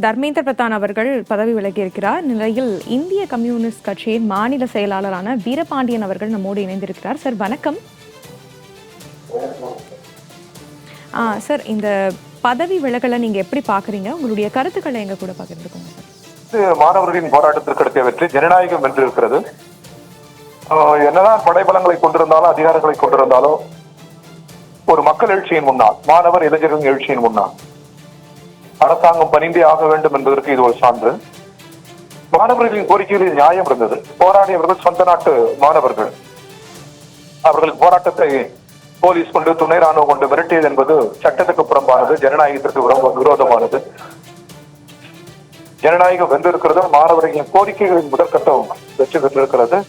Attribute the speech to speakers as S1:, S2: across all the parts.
S1: தர்மேந்திர பிரதான் அவர்கள் பதவி விலகியிருக்கிறார். நிலையில் இந்திய கம்யூனிஸ்ட் கட்சியின் மாநில செயலாளரான வீரபாண்டியன் அவர்கள் நம்மோடு இணைந்திருக்கிறார். சார் வணக்கம். சார், இந்த பதவி விலகலை நீங்க எப்படி பாக்குறீங்க? உங்களுடைய கருத்துக்களை எங்க கூட பகிர்ந்துக்கோங்க சார்.
S2: மாணவர்களின் போராட்டத்திற்கு கிடைத்த வெற்றி ஜனநாயகம் வென்று இருக்கிறது. என்னதான் படைபலங்களை கொண்டிருந்தாலும் அதிகாரங்களை கொண்டிருந்தாலும் ஒரு மக்கள் எழுச்சியின் முன்னால், மாணவர் இளைஞர்களின் எழுச்சியின் முன்னால் அரசாங்கம் பணிந்தே ஆக வேண்டும் என்பதற்கு இது ஒரு சான்று. மாணவர்களின் கோரிக்கைகளில் நியாயம் இருந்தது. போராடியவர்கள் சொந்த நாட்டு மாணவர்கள். அவர்கள் போராட்டத்தை போலீஸ் கொண்டு, துணை ராணுவம் கொண்டு மிரட்டியது என்பது சட்டத்துக்கு புறம்பானது, ஜனநாயகத்திற்கு விரோதமானது. ஜனநாயகம் வென்றிருக்கிறது. மாணவர்களின் கோரிக்கைகளின் முதற்கட்டம் வெற்றி பெற்றிருக்கிறது.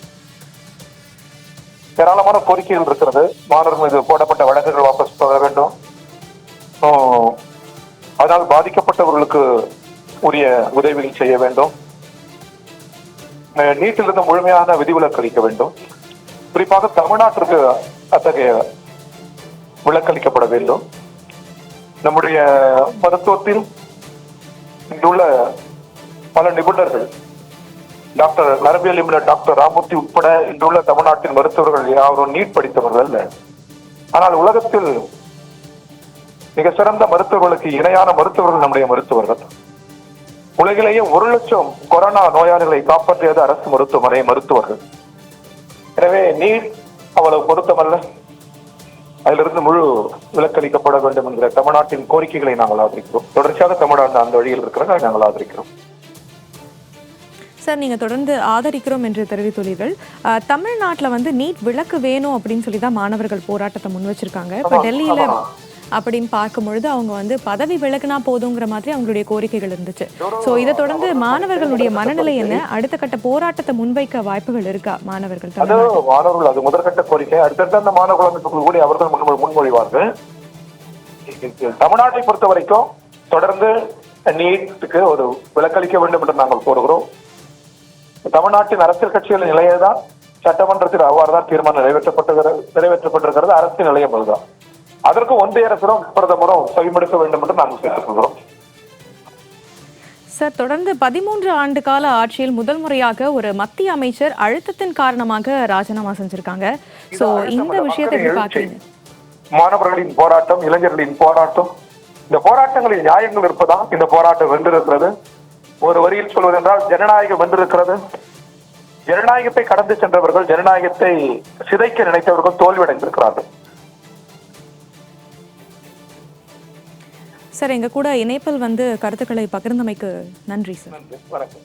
S2: ஏராளமான கோரிக்கைகள் இருக்கிறது. மாணவர்கள் மீது போடப்பட்ட வழக்குகள் வாபஸ் பெற வேண்டும். அதனால் பாதிக்கப்பட்டவர்களுக்கு உரிய உதவிகள் செய்ய வேண்டும். நீட்டிலிருந்து முழுமையான விதிவிலக்கு அளிக்க வேண்டும். குறிப்பாக தமிழ்நாட்டிற்கு அத்தகைய விலக்களிக்கப்பட வேண்டும். நம்முடைய மருத்துவத்தில் இங்குள்ள பல நிபுணர்கள், டாக்டர் நரம்பியல் நிபுணர் டாக்டர் ராமூர்த்தி உட்பட இன்றுள்ள தமிழ்நாட்டின் மருத்துவர்கள் யாரும் நீட் படித்தவர்கள் அல்ல. ஆனால் உலகத்தில் மிக சிறந்த மருத்துவர்களுக்கு இணையான மருத்துவர்கள் நம்முடைய மருத்துவர்கள். உலகிலேயே 1 லட்சம் கொரோனா நோயாளிகளை காப்பாற்றியது அரசு மருத்துவமனை மருத்துவர்கள். எனவே நீட் அவ்வளவு பொருத்தமல்ல. அதிலிருந்து முழு விலக்களிக்கப்பட வேண்டும் என்கிற தமிழ்நாட்டின் கோரிக்கைகளை நாங்கள் ஆதரிக்கிறோம். தொடர்ச்சியாக தமிழ்நாடு அந்த வழியில் இருக்கிறத நாங்கள் ஆதரிக்கிறோம்.
S1: சார், நீங்க தொடர்ந்து ஆதரிக்கிறோம் என்று தெரிவித்துள்ளீர்கள். தமிழ்நாட்டில் வந்து நீட் விலக்கு வேணும் அப்படின்னு சொல்லி தான் மாணவர்கள் போராட்டத்தை முன் வச்சிருக்காங்க. இப்போ டெல்லியில அப்படின்னு பார்க்கும்பொழுது அவங்க வந்து பதவி விலகுனா போதுங்கிற மாதிரி அவங்களுடைய கோரிக்கைகள் இருந்துச்சு. ஸோ இதை தொடர்ந்து மாணவர்களுடைய மனநிலை என்ன? அடுத்த கட்ட போராட்டத்தை முன்வைக்க வாய்ப்புகள் இருக்கா? மாணவர்கள்
S2: அது முதற்கட்ட கோரிக்கை. அடுத்தடுத்த அந்த மாணவ அமைப்புகள் கூட அவர்கள் முன்மொழிவார்கள். தமிழ்நாட்டை பொறுத்த வரைக்கும் தொடர்ந்து நீட்டுக்கு ஒரு விலக்களிக்க வேண்டும் என்று நாங்கள் கோருகிறோம். தமிழ்நாட்டின் அரசியல் கட்சிகளின் நிலையைதான் சட்டமன்றத்தில் அவ்வாறுதான் தீர்மானம் நிறைவேற்றப்பட்டிருக்கிறது. அரசின் நிலையம் அதுதான். அதற்கு ஒன்றிய அரசும் பிரதமரும் செவிமடுக்க வேண்டும் என்று நாங்கள் கேட்டுக்கொள்கிறோம்.
S1: சார், தொடர்ந்து 13 ஆண்டு கால ஆட்சியில் முதல் முறையாக ஒரு மத்திய அமைச்சர் அழுத்தத்தின் காரணமாக ராஜினாமா செஞ்சிருக்காங்க. சோ இந்த விஷயத்தை எப்படி பாக்குறீங்க?
S2: மாணவர்களின் போராட்டம், இளைஞர்களின் போராட்டம், இந்த போராட்டங்களில் நியாயங்கள் இருப்பதால் இந்த போராட்டம் வென்றிருக்கிறது. ஒரு வரியில் சொல்வதென்றால் ஜனநாயகம் வென்றிருக்கிறது. ஜனநாயகத்தை கடந்து சென்றவர்கள், ஜனநாயகத்தை சிதைக்க நினைத்தவர்கள் தோல்வியடைந்திருக்கிறார்கள்.
S1: சார், எங்க கூட இணைப்பில் வந்து கருத்துக்களை பகிர்ந்தமைக்கு நன்றி சார்.
S2: வணக்கம்.